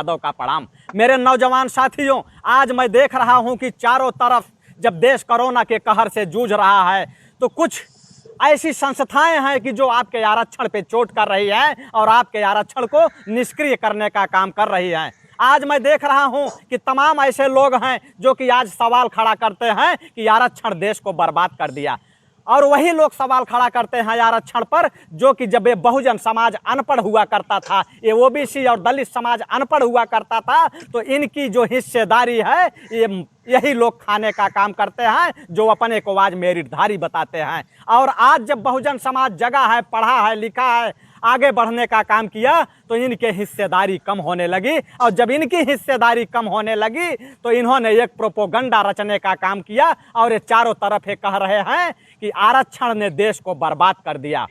यादव का प्रणाम। मेरे नौजवान साथियों, आज मैं देख रहा हूं कि चारों तरफ जब देश कोरोना के कहर से जूझ रहा है तो कुछ ऐसी संस्थाएं हैं कि जो आपके आरक्षण पे चोट कर रही हैं और आपके आरक्षण को निष्क्रिय करने का काम कर रही हैं। आज मैं देख रहा हूं कि तमाम ऐसे लोग हैं जो कि आज सवाल खड़ा करते हैं कि आरक्षण देश को बर्बाद कर दिया, और वही लोग सवाल खड़ा करते हैं आरक्षण पर जो कि जब ये बहुजन समाज अनपढ़ हुआ करता था, ये ओबीसी और दलित समाज अनपढ़ हुआ करता था, तो इनकी जो हिस्सेदारी है यही लोग खाने का काम करते हैं जो अपने को आज मेरिटधारी बताते हैं। और आज जब बहुजन समाज जगा है, पढ़ा है, लिखा है, आगे बढ़ने का काम किया तो इनके हिस्सेदारी कम होने लगी, और जब इनकी हिस्सेदारी कम होने लगी तो इन्होंने एक प्रोपोगंडा रचने का काम किया और ये चारों तरफ ये कह रहे हैं कि आरक्षण ने देश को बर्बाद कर दिया।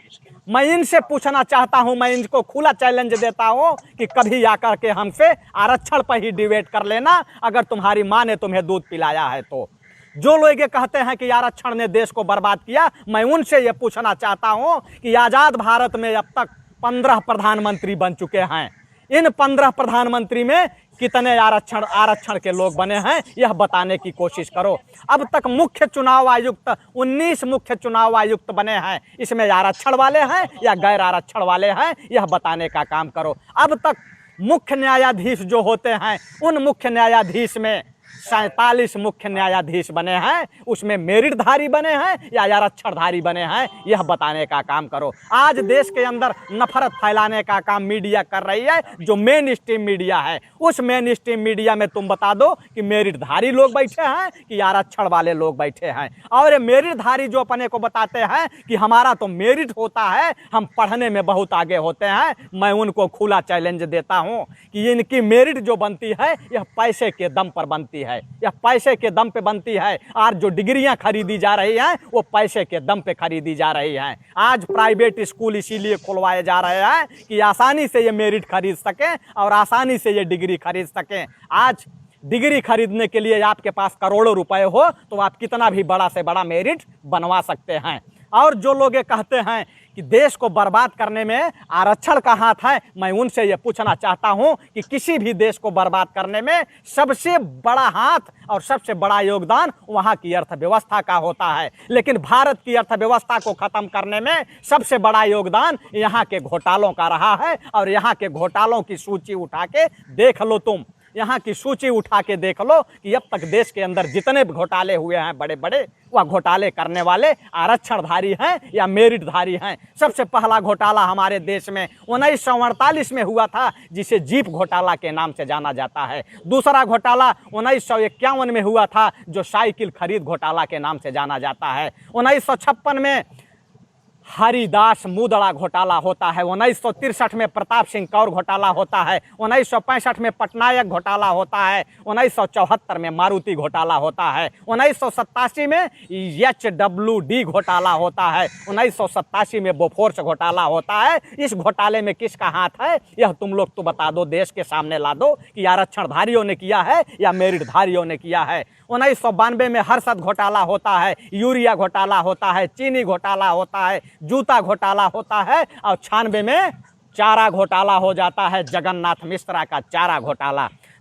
मैं इनसे पूछना चाहता हूं, मैं इनको खुला चैलेंज देता हूं कि कभी आकर के हमसे आरक्षण पर ही डिबेट कर लेना, अगर तुम्हारी माँ ने तुम्हें दूध पिलाया है तो। जो लोग ये कहते हैं कि आरक्षण ने देश को बर्बाद किया, मैं उनसे ये पूछना चाहता हूं कि आज़ाद भारत में अब तक 15 प्रधानमंत्री बन चुके हैं। इन 15 प्रधानमंत्री में कितने आरक्षण के लोग बने हैं, यह बताने की कोशिश करो। अब तक मुख्य चुनाव आयुक्त 19 मुख्य चुनाव आयुक्त बने हैं, इसमें आरक्षण वाले हैं या गैर आरक्षण वाले हैं, यह बताने का काम करो। अब तक मुख्य न्यायाधीश जो होते हैं, उन मुख्य न्यायाधीश में 47 मुख्य न्यायाधीश बने हैं, उसमें मेरिटधारी बने हैं या आरक्षणधारी बने हैं, यह बताने का काम करो। आज देश के अंदर नफरत फैलाने का काम मीडिया कर रही है, जो मेन स्ट्रीम मीडिया है। उस मेन स्ट्रीम मीडिया में तुम बता दो कि मेरिटधारी लोग बैठे हैं कि आरक्षण वाले लोग बैठे हैं। और ये मेरिटधारी जो अपने को बताते हैं कि हमारा तो मेरिट होता है, हम पढ़ने में बहुत आगे होते हैं, मैं उनको खुला चैलेंज देता हूं कि इनकी मेरिट जो बनती है यह पैसे के दम पर बनती है, यह पैसे के दम पे बनती है। और जो डिग्रियां खरीदी जा रही हैं वो पैसे के दम पे खरीदी जा रही हैं। आज प्राइवेट स्कूल इसीलिए खुलवाए जा रहे हैं कि आसानी से ये मेरिट खरीद सकें और आसानी से ये डिग्री खरीद सकें। आज डिग्री खरीदने के लिए आपके पास करोड़ों रुपए हो तो आप कितना भी बड़ा से बड़ा मेरिट बनवा सकते हैं। और जो लोग ये कहते हैं कि देश को बर्बाद करने में आरक्षण का हाथ है, मैं उनसे ये पूछना चाहता हूं कि किसी भी देश को बर्बाद करने में सबसे बड़ा हाथ और सबसे बड़ा योगदान वहां की अर्थव्यवस्था का होता है, लेकिन भारत की अर्थव्यवस्था को खत्म करने में सबसे बड़ा योगदान यहां के घोटालों का रहा है। और यहां के घोटालों की सूची उठा के देख लो, तुम यहाँ की सूची उठा के देख लो कि अब तक देश के अंदर जितने घोटाले हुए हैं बड़े बड़े, वह घोटाले करने वाले आरक्षणधारी हैं या मेरिटधारी हैं। सबसे पहला घोटाला हमारे देश में 1948 में हुआ था, जिसे जीप घोटाला के नाम से जाना जाता है। दूसरा घोटाला 1951 में हुआ था, जो साइकिल खरीद घोटाला के नाम से जाना जाता है। 1956 में हरिदास मुदड़ा घोटाला होता है। 1963 में प्रताप सिंह कौर घोटाला होता है। 1965 में पटनायक घोटाला होता है। 1974 में मारुति घोटाला होता है। 1987 में HWD घोटाला होता है। 1987 में बोफोर्स घोटाला होता है। इस घोटाले में किसका हाथ है, यह तुम लोग तो बता दो, देश के सामने ला दो कि आरक्षणधारियों ने किया है या मेरिटधारियों ने किया है। 1992 में हर्षद घोटाला होता है, यूरिया घोटाला होता है, चीनी घोटाला होता है, जूता घोटाला होता है, और 96 में चारा घोटाला हो जाता है, जगन्नाथ मिश्रा का चारा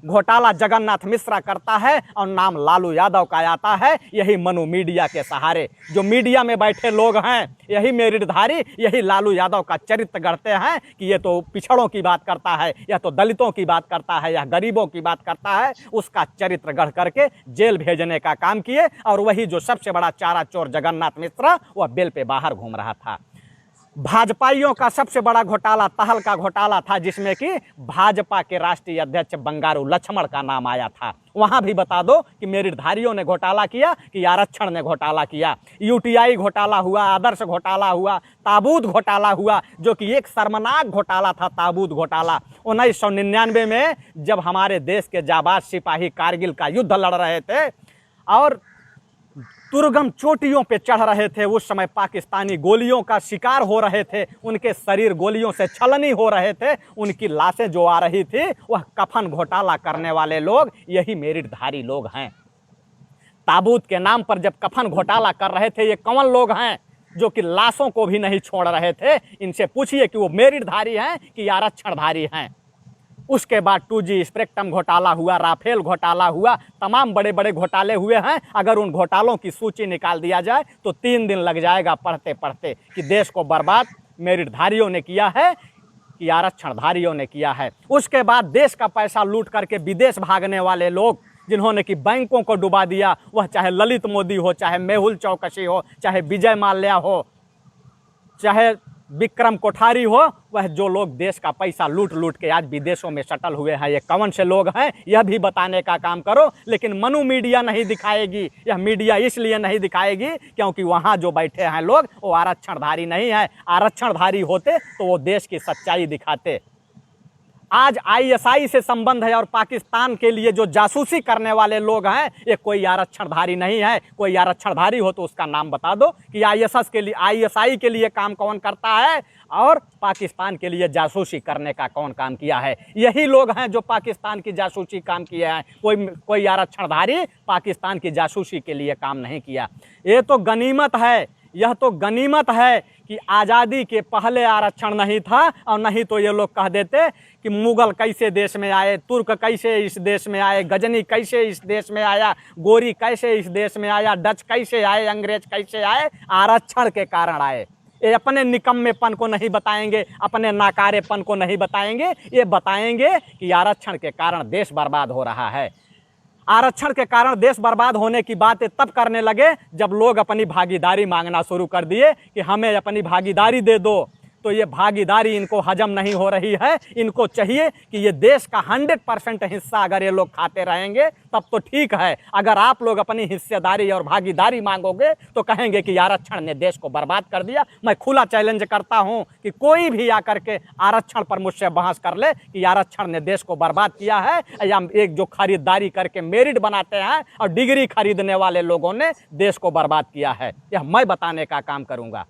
घोटाला जगन्नाथ मिश्रा करता है और नाम लालू यादव का आता है। यही मनु मीडिया के सहारे जो मीडिया में बैठे लोग हैं, यही मेरिटधारी, यही लालू यादव का चरित्र गढ़ते हैं कि ये तो पिछड़ों की बात करता है, यह तो दलितों की बात करता है, यह गरीबों की बात करता है। उसका चरित्र गढ़ करके जेल भेजने का काम किए। और वही जो सबसे बड़ा चारा चोर जगन्नाथ मिश्रा, वह बेल पे बाहर घूम रहा था। भाजपाइयों का सबसे बड़ा घोटाला तहल का घोटाला था, जिसमें कि भाजपा के राष्ट्रीय अध्यक्ष बंगारू लक्ष्मण का नाम आया था। वहां भी बता दो कि मेरिटधारियों ने घोटाला किया कि आरक्षण ने घोटाला किया। यूटीआई घोटाला हुआ, आदर्श घोटाला हुआ, ताबूत घोटाला हुआ, जो कि एक शर्मनाक घोटाला था ताबूत घोटाला। 1999 में जब हमारे देश के जाबाज सिपाही कारगिल का युद्ध लड़ रहे थे और दुर्गम चोटियों पे चढ़ रहे थे, उस समय पाकिस्तानी गोलियों का शिकार हो रहे थे, उनके शरीर गोलियों से छलनी हो रहे थे, उनकी लाशें जो आ रही थी, वह कफन घोटाला करने वाले लोग यही मेरिटधारी लोग हैं। ताबूत के नाम पर जब कफन घोटाला कर रहे थे, ये कौन लोग हैं जो कि लाशों को भी नहीं छोड़ रहे थे? इनसे पूछिए कि वो मेरिटधारी हैं कि आरक्षणधारी हैं। उसके बाद 2G स्पेक्ट्रम घोटाला हुआ, राफेल घोटाला हुआ, तमाम बड़े बड़े घोटाले हुए हैं। अगर उन घोटालों की सूची निकाल दिया जाए तो 3 दिन लग जाएगा पढ़ते पढ़ते कि देश को बर्बाद मेरिटधारियों ने किया है कि आरक्षणधारियों ने किया है। उसके बाद देश का पैसा लूट करके विदेश भागने वाले लोग, जिन्होंने कि बैंकों को डुबा दिया, वह चाहे ललित मोदी हो, चाहे मेहुल चौकसी हो, चाहे विजय माल्या हो, चाहे विक्रम कोठारी हो, वह जो लोग देश का पैसा लूट लूट के आज विदेशों में सटल हुए हैं, ये कौन से लोग हैं, यह भी बताने का काम करो। लेकिन मनु मीडिया नहीं दिखाएगी। यह मीडिया इसलिए नहीं दिखाएगी क्योंकि वहाँ जो बैठे हैं लोग वो आरक्षणधारी नहीं है। आरक्षणधारी होते तो वो देश की सच्चाई दिखाते। आज ISI से संबंध है और पाकिस्तान के लिए जो जासूसी करने वाले लोग हैं, ये कोई आरक्षणधारी नहीं है। कोई आरक्षणधारी हो तो उसका नाम बता दो कि ISI के लिए काम कौन करता है और पाकिस्तान के लिए जासूसी करने का कौन काम किया है। यही लोग हैं जो पाकिस्तान की जासूसी काम किए हैं। कोई आरक्षणधारी पाकिस्तान की जासूसी के लिए काम नहीं किया। ये तो गनीमत है, यह तो गनीमत है कि आज़ादी के पहले आरक्षण नहीं था, और नहीं तो ये लोग कह देते कि मुगल कैसे देश में आए, तुर्क कैसे इस देश में आए, गजनी कैसे इस देश में आया, गोरी कैसे इस देश में आया, डच कैसे आए, अंग्रेज कैसे आए, आरक्षण के कारण आए। ये अपने निकम्मेपन को नहीं बताएंगे, अपने नाकारेपन को नहीं बताएंगे, ये बताएंगे कि आरक्षण के कारण देश बर्बाद हो रहा है। आरक्षण के कारण देश बर्बाद होने की बातें तब करने लगे जब लोग अपनी भागीदारी मांगना शुरू कर दिए कि हमें अपनी भागीदारी दे दो। तो ये भागीदारी इनको हजम नहीं हो रही है। इनको चाहिए कि ये देश का 100% हिस्सा अगर ये लोग खाते रहेंगे तब तो ठीक है। अगर आप लोग अपनी हिस्सेदारी और भागीदारी मांगोगे तो कहेंगे कि आरक्षण ने देश को बर्बाद कर दिया। मैं खुला चैलेंज करता हूं कि कोई भी आकर के आरक्षण पर मुझसे बहस कर ले कि आरक्षण ने देश को बर्बाद किया है, या एक जो खरीदारी करके मेरिट बनाते हैं और डिग्री खरीदने वाले लोगों ने देश को बर्बाद किया है। यह मैं बताने का काम करूँगा।